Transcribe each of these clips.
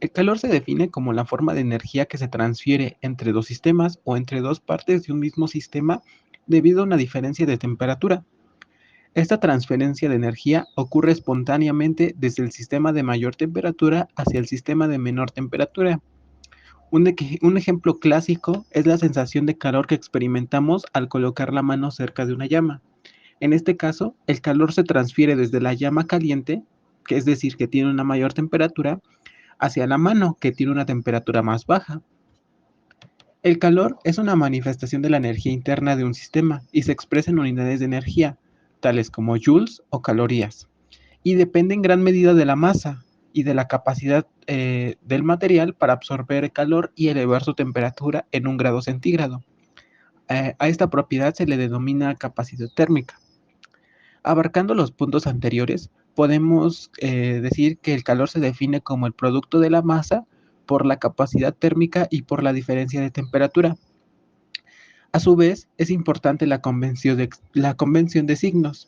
El calor se define como la forma de energía que se transfiere entre dos sistemas o entre dos partes de un mismo sistema debido a una diferencia de temperatura. Esta transferencia de energía ocurre espontáneamente desde el sistema de mayor temperatura hacia el sistema de menor temperatura. Un ejemplo clásico es la sensación de calor que experimentamos al colocar la mano cerca de una llama. En este caso, el calor se transfiere desde la llama caliente, que es decir, que tiene una mayor temperatura, hacia la mano, que tiene una temperatura más baja. El calor es una manifestación de la energía interna de un sistema y se expresa en unidades de energía, tales como joules o calorías, y depende en gran medida de la masa y de la capacidad del material para absorber calor y elevar su temperatura en 1 grado centígrado. A esta propiedad se le denomina capacidad térmica. Abarcando los puntos anteriores, podemos decir que el calor se define como el producto de la masa por la capacidad térmica y por la diferencia de temperatura. A su vez, es importante la convención de signos.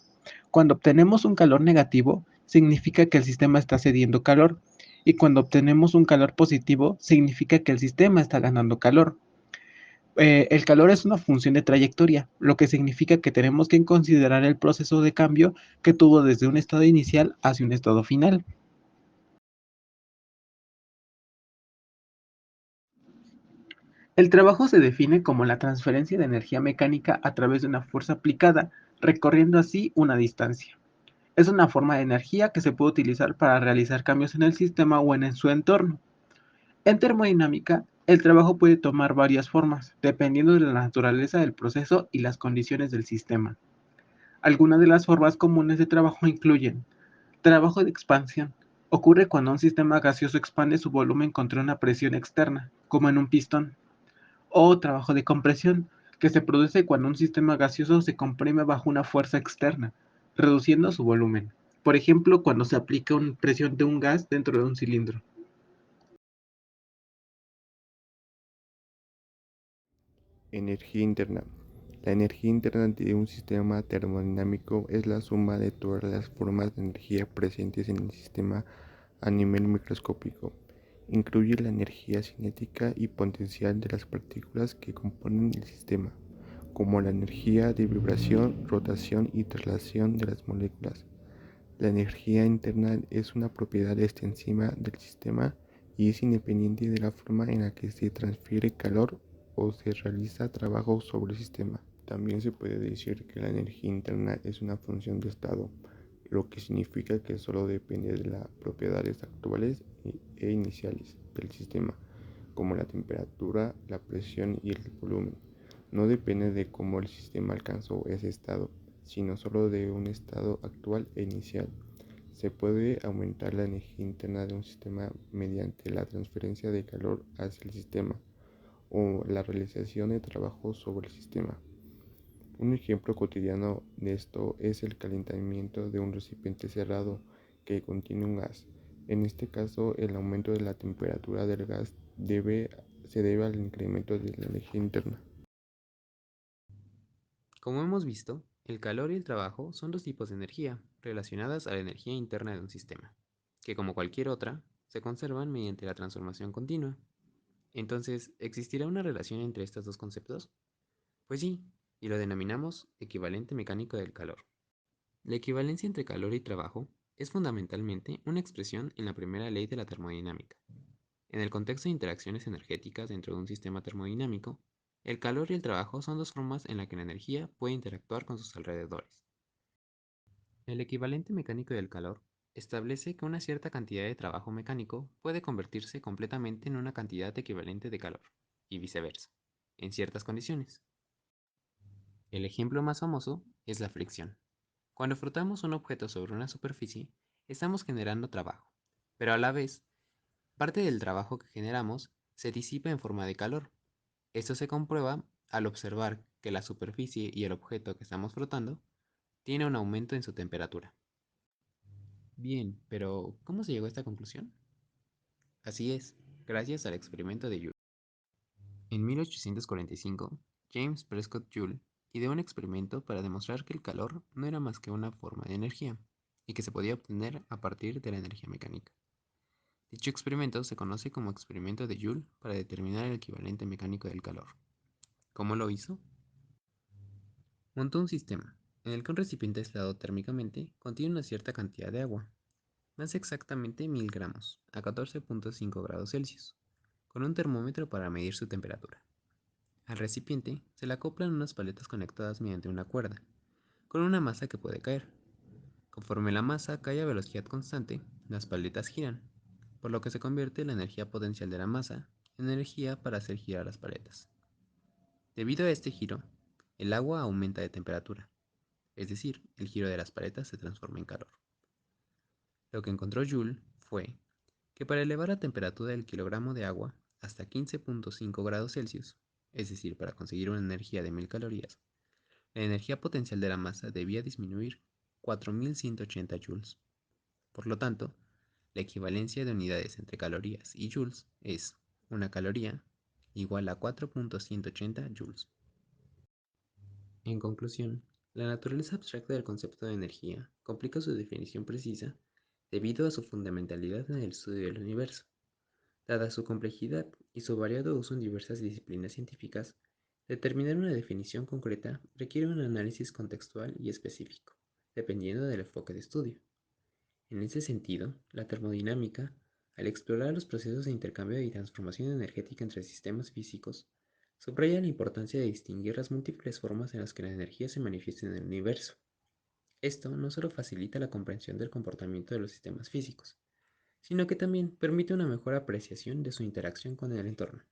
Cuando obtenemos un calor negativo, significa que el sistema está cediendo calor, y cuando obtenemos un calor positivo, significa que el sistema está ganando calor. El calor es una función de trayectoria, lo que significa que tenemos que considerar el proceso de cambio que tuvo desde un estado inicial hacia un estado final. El trabajo se define como la transferencia de energía mecánica a través de una fuerza aplicada, recorriendo así una distancia. Es una forma de energía que se puede utilizar para realizar cambios en el sistema o en su entorno. En termodinámica, el trabajo puede tomar varias formas, dependiendo de la naturaleza del proceso y las condiciones del sistema. Algunas de las formas comunes de trabajo incluyen trabajo de expansión. Ocurre cuando un sistema gaseoso expande su volumen contra una presión externa, como en un pistón. O trabajo de compresión, que se produce cuando un sistema gaseoso se comprime bajo una fuerza externa, reduciendo su volumen. Por ejemplo, cuando se aplica una presión de un gas dentro de un cilindro. Energía interna. La energía interna de un sistema termodinámico es la suma de todas las formas de energía presentes en el sistema a nivel microscópico. Incluye la energía cinética y potencial de las partículas que componen el sistema, como la energía de vibración, rotación y traslación de las moléculas. La energía interna es una propiedad extensiva del sistema y es independiente de la forma en la que se transfiere calor o se realiza trabajo sobre el sistema. También se puede decir que la energía interna es una función de estado, lo que significa que solo depende de las propiedades actuales e iniciales del sistema, como la temperatura, la presión y el volumen. No depende de cómo el sistema alcanzó ese estado, sino solo de un estado actual e inicial. Se puede aumentar la energía interna de un sistema mediante la transferencia de calor hacia el sistema o la realización de trabajo sobre el sistema. Un ejemplo cotidiano de esto es el calentamiento de un recipiente cerrado que contiene un gas. En este caso, el aumento de la temperatura del gas se debe al incremento de la energía interna. Como hemos visto, el calor y el trabajo son dos tipos de energía relacionadas a la energía interna de un sistema, que como cualquier otra, se conservan mediante la transformación continua. Entonces, ¿existirá una relación entre estos dos conceptos? Pues sí, y lo denominamos equivalente mecánico del calor. La equivalencia entre calor y trabajo es fundamentalmente una expresión en la primera ley de la termodinámica. En el contexto de interacciones energéticas dentro de un sistema termodinámico, el calor y el trabajo son dos formas en las que la energía puede interactuar con sus alrededores. El equivalente mecánico del calor establece que una cierta cantidad de trabajo mecánico puede convertirse completamente en una cantidad equivalente de calor, y viceversa, en ciertas condiciones. El ejemplo más famoso es la fricción. Cuando frotamos un objeto sobre una superficie, estamos generando trabajo, pero a la vez, parte del trabajo que generamos se disipa en forma de calor. Esto se comprueba al observar que la superficie y el objeto que estamos frotando tiene un aumento en su temperatura. Bien, pero ¿cómo se llegó a esta conclusión? Así es, gracias al experimento de Joule. En 1845, James Prescott Joule ideó un experimento para demostrar que el calor no era más que una forma de energía y que se podía obtener a partir de la energía mecánica. Dicho experimento se conoce como experimento de Joule para determinar el equivalente mecánico del calor. ¿Cómo lo hizo? Montó un sistema en el que un recipiente aislado térmicamente contiene una cierta cantidad de agua, más exactamente 1000 gramos, a 14.5 grados Celsius, con un termómetro para medir su temperatura. Al recipiente se le acoplan unas paletas conectadas mediante una cuerda, con una masa que puede caer. Conforme la masa cae a velocidad constante, las paletas giran, por lo que se convierte la energía potencial de la masa en energía para hacer girar las paletas. Debido a este giro, el agua aumenta de temperatura, es decir, el giro de las paletas se transforma en calor. Lo que encontró Joule fue que para elevar la temperatura del kilogramo de agua hasta 15.5 grados Celsius, es decir, para conseguir una energía de 1000 calorías, la energía potencial de la masa debía disminuir 4180 joules. Por lo tanto, la equivalencia de unidades entre calorías y joules es una caloría igual a 4.180 joules. En conclusión, la naturaleza abstracta del concepto de energía complica su definición precisa debido a su fundamentalidad en el estudio del universo. Dada su complejidad y su variado uso en diversas disciplinas científicas, determinar una definición concreta requiere un análisis contextual y específico, dependiendo del enfoque de estudio. En ese sentido, la termodinámica, al explorar los procesos de intercambio y transformación energética entre sistemas físicos, subraya la importancia de distinguir las múltiples formas en las que la energía se manifiesta en el universo. Esto no solo facilita la comprensión del comportamiento de los sistemas físicos, sino que también permite una mejor apreciación de su interacción con el entorno.